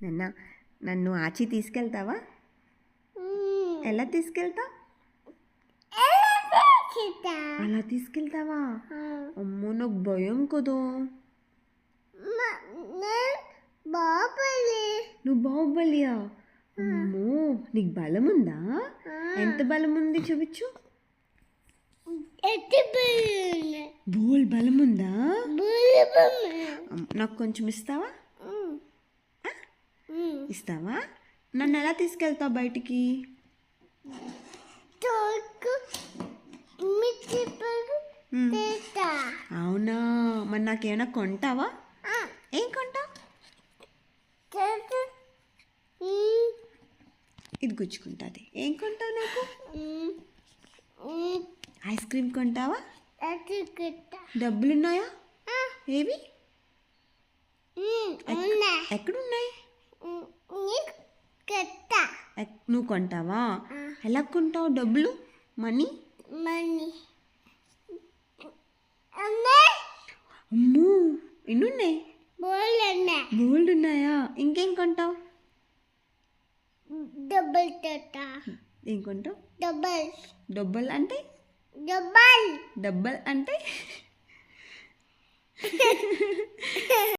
నన్ను ఆచి తీసుకెళ్తావా? ఎలా తీసుకెళ్తావు? అలా తీసుకెళ్తావా? అమ్మో నాకు భయం కదా. నువ్వు బాహుబలియా? అమ్మో నీకు బలం ఉందా? ఎంత బలం ఉంది చూపించు. బోల్ బలం ఉందా? నాకు కొంచెం ఇస్తావా? ఇస్తావా? నన్ను ఎలా తీసుకెళ్తావు బయటికి? అవునా, మరి నాకేమైనా కొంటావా? ఏం కొంటావు? ఇది గుచ్చుకుంటుంది. ఏం కొంటావు నాకు? ఐస్ క్రీమ్ కొంటావా? డబ్బులున్నాయా? ఏవి? ఎక్కడున్నాయి? నువ్వు కొంటావా? ఎలా కొంటావు డబ్బులు? మనీ? అమ్మో ఎన్నున్నాయి? బోల్డ్ ఉన్నాయా? ఇంకేం కొంటావు? ఏం కొంటావు? డబ్బల్ అంటే? డబ్బల్ అంటే